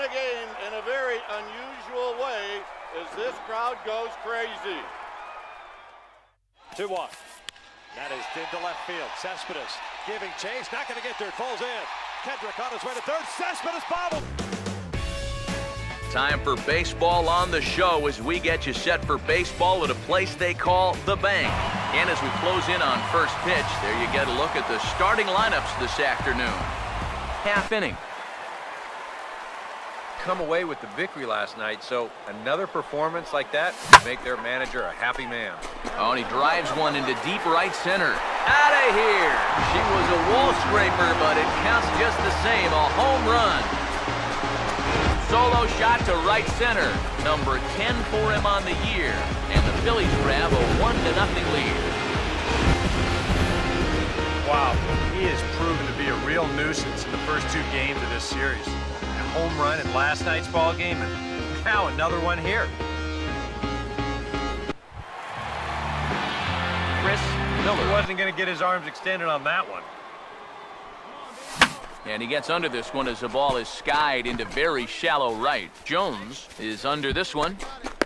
the game in a very unusual way as this crowd goes crazy. 2-1. That is into left field. Cespedes giving chase, not going to get there. It falls in. Kendrick on his way to third. Cespedes bobbled. Time for baseball on the show as we get you set for baseball at a place they call the Bank. And as we close in on first pitch, there you get a look at the starting lineups this afternoon. Half inning. Come away with the victory last night, so another performance like that make their manager a happy man. Oh, and he drives one into deep right center. Out of here! She was a wall scraper, but it counts just the same. A home run. Solo shot to right center. Number 10 for him on the year. And the Phillies grab a 1-0 lead. Wow, he has proven to be a real nuisance in the first two games of this series. A home run in last night's ball game, and now another one here. Chris Miller. He wasn't going to get his arms extended on that one. And he gets under this one as the ball is skied into very shallow right. Jones is under this one.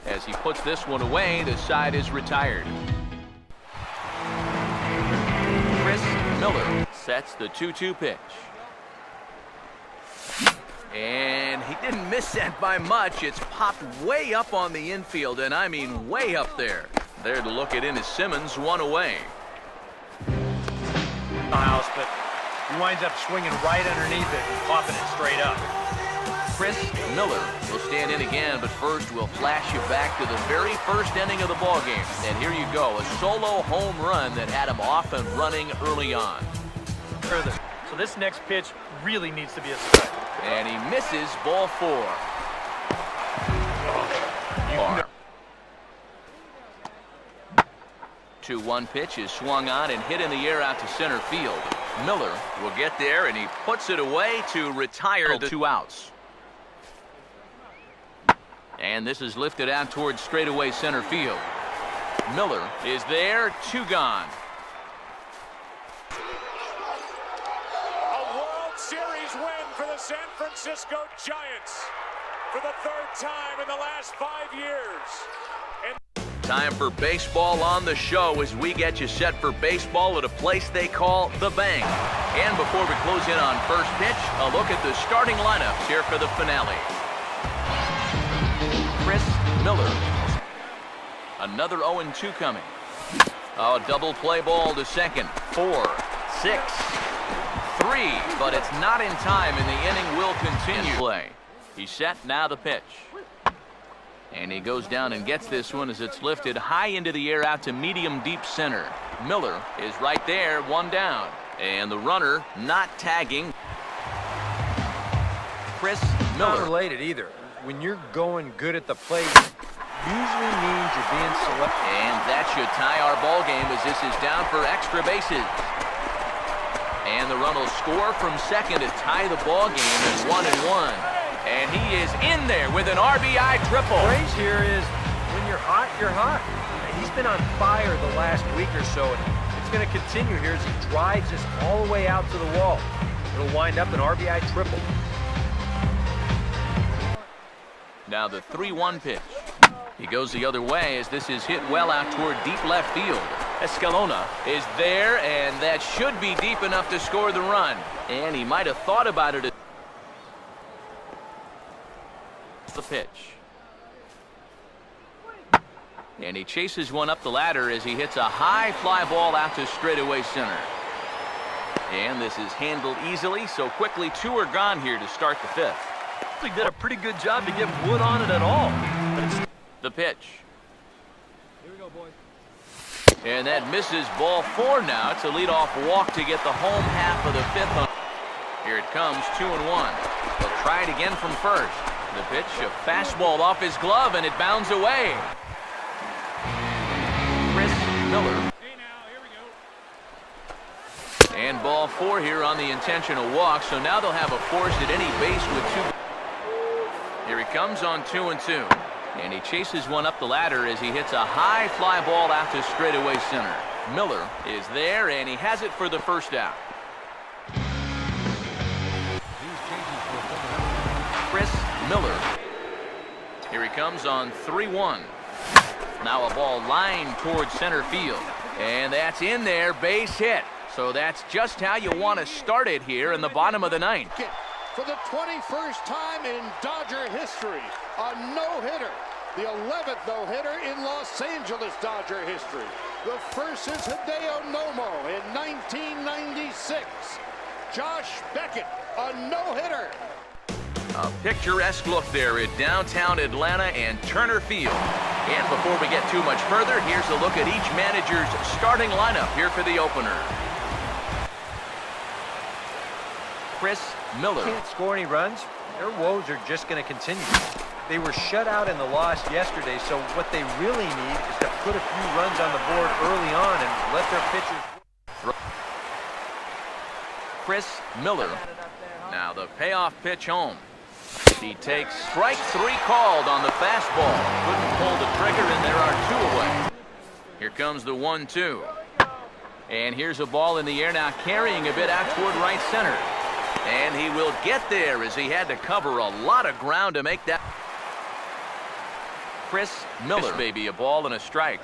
As he puts this one away, the side is retired. Chris Miller sets the 2-2 pitch. And he didn't miss that by much. It's popped way up on the infield, and I mean way up there. There to look it in is Simmons, one away. House, but he winds up swinging right underneath it and popping it straight up. Chris Miller will stand in again, but first we'll flash you back to the very first inning of the ballgame. And here you go, a solo home run that had him off and running early on. Further. So this next pitch really needs to be a strike. And he misses ball 4. 2-1 pitch is swung on and hit in the air out to center field. Miller will get there, and he puts it away to retire the 2 outs. And this is lifted out towards straightaway center field. Miller is there, 2 gone. A World Series win for the San Francisco Giants for the 3rd time in the last 5 years. Time for baseball on the show as we get you set for baseball at a place they call the Bank. And before we close in on first pitch, a look at the starting lineups here for the finale. Chris Miller. Another 0-2 coming. Oh, double play ball to second. 4, 6, 3, but it's not in time, and the inning will continue. Play. He's set, now the pitch. And he goes down and gets this one as it's lifted high into the air out to medium deep center. Miller is right there, 1 down. And the runner not tagging. Chris Miller. Not related either. When you're going good at the plate, usually means you're being selected. And that should tie our ball game as this is down for extra bases. And the run will score from second to tie the ball game at 1-1. And he is in there with an RBI triple. The phrase here is, when you're hot, you're hot. He's been on fire the last week or so, and it's going to continue here as he drives this all the way out to the wall. It'll wind up an RBI triple. Now the 3-1 pitch. He goes the other way as this is hit well out toward deep left field. Escalona is there, and that should be deep enough to score the run. And he might have thought about it. The pitch. And he chases one up the ladder as he hits a high fly ball out to straightaway center. And this is handled easily, so quickly 2 are gone here to start the 5th. He did a pretty good job to get wood on it at all. The pitch. Here we go, boys. And that misses ball 4 now. It's a leadoff walk to get the home half of the 5th. Here it comes, 2-1. They'll try it again from first. The pitch, a fastball off his glove, and it bounds away. Chris Miller. Hey now, here we go. And ball 4 here on the intentional walk, so now they'll have a force at any base with 2. Here he comes on 2-2. And he chases one up the ladder as he hits a high fly ball out to straightaway center. Miller is there, and he has it for the first out. Chris Miller. Here he comes on 3-1. Now a ball lined towards center field. And that's in there, base hit. So that's just how you want to start it here in the bottom of the ninth. For the 21st time in Dodger history, a no-hitter. The 11th no-hitter in Los Angeles Dodger history. The first is Hideo Nomo in 1996. Josh Beckett, a no-hitter. A picturesque look there at downtown Atlanta and Turner Field. And before we get too much further, here's a look at each manager's starting lineup here for the opener. Chris Miller. Can't score any runs. Their woes are just going to continue. They were shut out in the loss yesterday, so what they really need is to put a few runs on the board early on and let their pitchers. Chris Miller. Now the payoff pitch home. He takes strike 3 called on the fastball. Couldn't pull the trigger, and there are 2 away. Here comes the 1-2. And here's a ball in the air now, carrying a bit out toward right center. And he will get there as he had to cover a lot of ground to make that. Chris Miller. This may be a ball and a strike.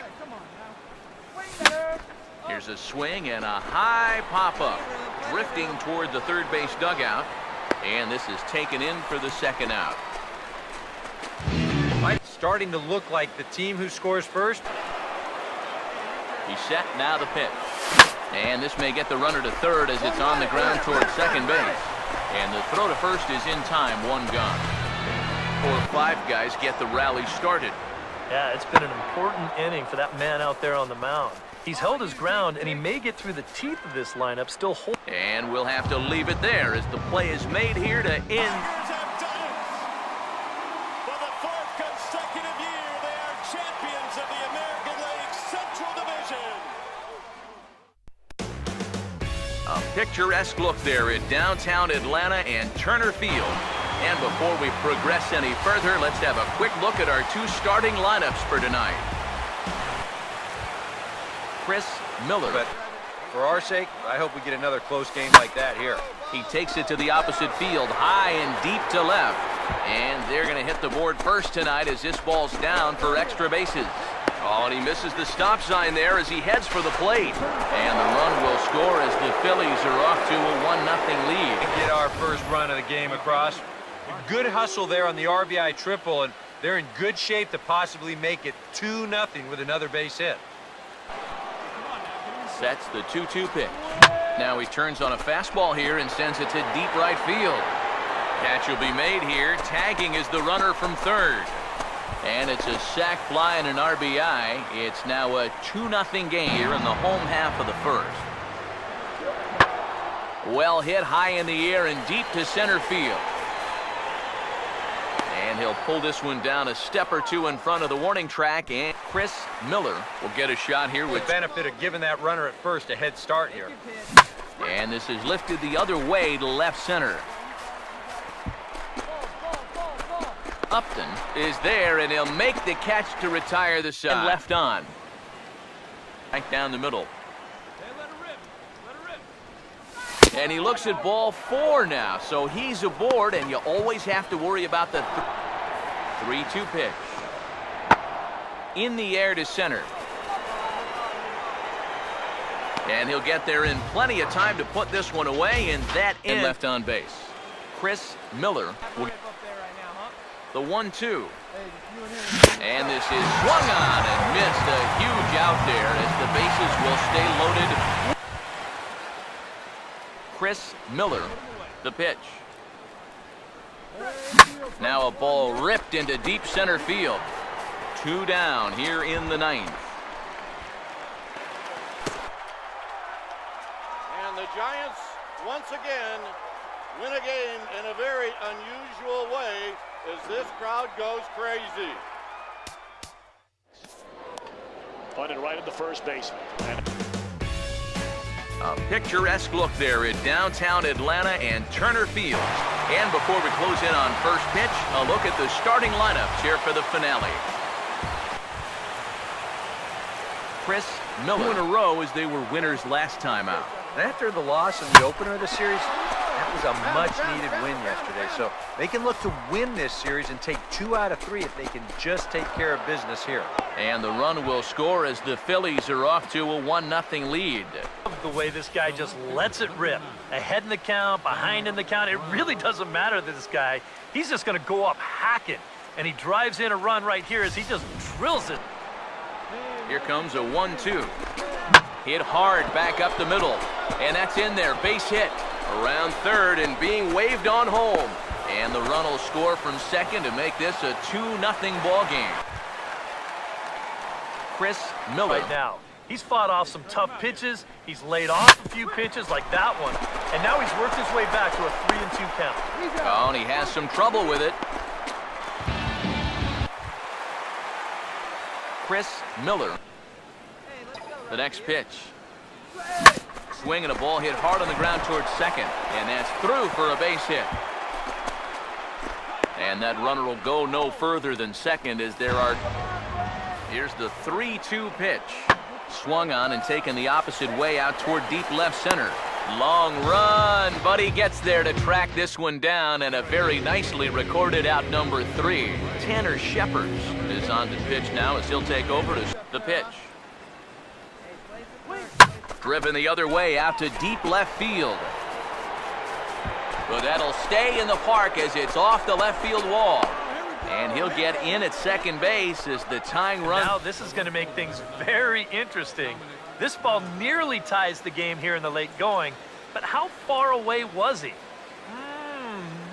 Here's a swing and a high pop-up. Drifting toward the third base dugout. And this is taken in for the second out. Starting to look like the team who scores first. He's set, now the pitch. And this may get the runner to third as it's on the ground toward second base. And the throw to first is in time, 1 gone. 4 or 5 guys get the rally started. Yeah, it's been an important inning for that man out there on the mound. He's held his ground, and he may get through the teeth of this lineup, still holding. And we'll have to leave it there as the play is made here to end. For the 4th consecutive year, they are champions of the American League Central Division. A picturesque look there at downtown Atlanta and Turner Field. And before we progress any further, let's have a quick look at our 2 starting lineups for tonight. Chris Miller. But for our sake, I hope we get another close game like that here. He takes it to the opposite field, high and deep to left. And they're going to hit the board first tonight as this ball's down for extra bases. Oh, and he misses the stop sign there as he heads for the plate. And the run will score as the Phillies are off to a 1-0 lead. Get our first run of the game across. Good hustle there on the RBI triple, and they're in good shape to possibly make it 2-0 with another base hit. Sets the 2-2 pitch. Now he turns on a fastball here and sends it to deep right field. Catch will be made here. Tagging is the runner from third. And it's a sac fly and an RBI. It's now a 2-0 game here in the home half of the first. Well hit high in the air and deep to center field. And he'll pull this one down a step or 2 in front of the warning track. And Chris Miller will get a shot here with the benefit of giving that runner at first a head start here. And this is lifted the other way to left center. Upton is there, and he'll make the catch to retire the side. And left on. Right down the middle. And he looks at ball 4 now, so he's aboard, and you always have to worry about the 3-2 pitch. In the air to center. And he'll get there in plenty of time to put this one away, and that in left on base. Chris Miller will the 1-2. And this is swung on and missed. A huge out there as the bases will stay loaded. Chris Miller, the pitch. Now a ball ripped into deep center field. 2 down here in the 9th. And the Giants, once again, win a game in a very unusual way as this crowd goes crazy. Punted right at the first baseman. A picturesque look there at downtown Atlanta and Turner Field. And before we close in on first pitch, a look at the starting lineups here for the finale. Chris Miller 2 in a row as they were winners last time out. And after the loss in the opener of the series, That was a much-needed win yesterday, so they can look to win this series and take 2 out of 3 if they can just take care of business here. And the run will score as the Phillies are off to a 1-0 lead. The way this guy just lets it rip. Ahead in the count, behind in the count. It really doesn't matter to this guy. He's just going to go up hacking. And he drives in a run right here as he just drills it. Here comes a 1-2. Hit hard back up the middle. And that's in there. Base hit. Around third and being waved on home. And the run will score from second to make this a 2-0 ball game. Chris Miller. Right now, he's fought off some tough pitches. He's laid off a few pitches like that one. And now he's worked his way back to a 3-2 count. Oh, and he has some trouble with it. Chris Miller. The next pitch. Swing and a ball hit hard on the ground towards second. And that's through for a base hit. And that runner will go no further than second as there are... Here's the 3-2 pitch. Swung on and taken the opposite way out toward deep left center. Long run, but he gets there to track this one down, and a very nicely recorded out number 3. Tanner Shepard is on to pitch now as he'll take over to the pitch. Driven the other way out to deep left field. But that'll stay in the park as it's off the left field wall. And he'll get in at second base as the tying run. Now this is going to make things very interesting. This ball nearly ties the game here in the late going, but how far away was he?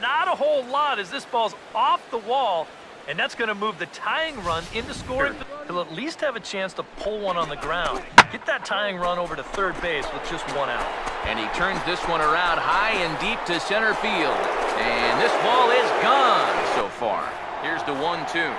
Not a whole lot as this ball's off the wall, and that's going to move the tying run into scoring. He'll at least have a chance to pull one on the ground. Get that tying run over to third base with just 1 out. And he turns this one around high and deep to center field. And this ball is gone so far. Here's the 1-2.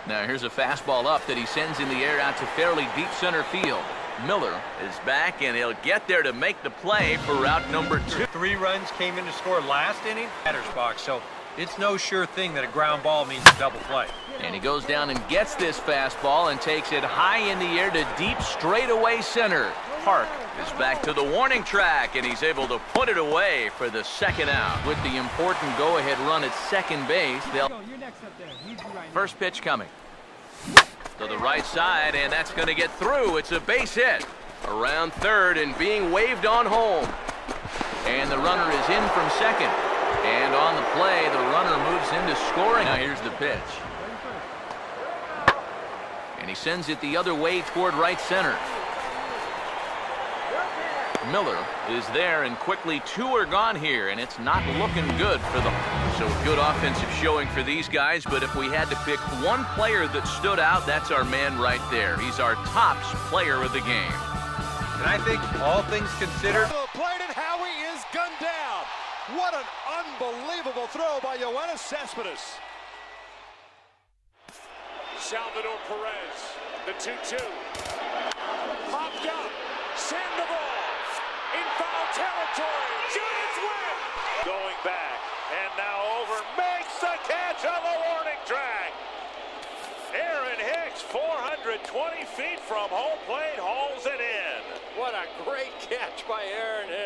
Now here's a fastball up that he sends in the air out to fairly deep center field. Miller is back, and he'll get there to make the play for route number 2. 3 runs came in to score last inning. Batter's box, so it's no sure thing that a ground ball means a double play. And he goes down and gets this fastball and takes it high in the air to deep straightaway center. Park is back to the warning track, and he's able to put it away for the second out. With the important go-ahead run at second base, they'll... First pitch coming. To the right side, and that's going to get through. It's a base hit. Around third and being waved on home. And the runner is in from second. And on the play, the runner moves into scoring. Now here's the pitch. And he sends it the other way toward right center. Miller is there, and quickly 2 are gone here, and it's not looking good for them. So good offensive showing for these guys, but if we had to pick one player that stood out, that's our man right there. He's our tops player of the game. And I think all things considered... To the plate, and Howie is gunned down. What an unbelievable throw by Yoenis Cespedes. Salvador Perez, the 2-2. Popped up, Sandoval. In foul territory, Giants win! Going back, and now over, makes the catch on the warning track. Aaron Hicks, 420 feet from home plate, hauls it in. What a great catch by Aaron Hicks.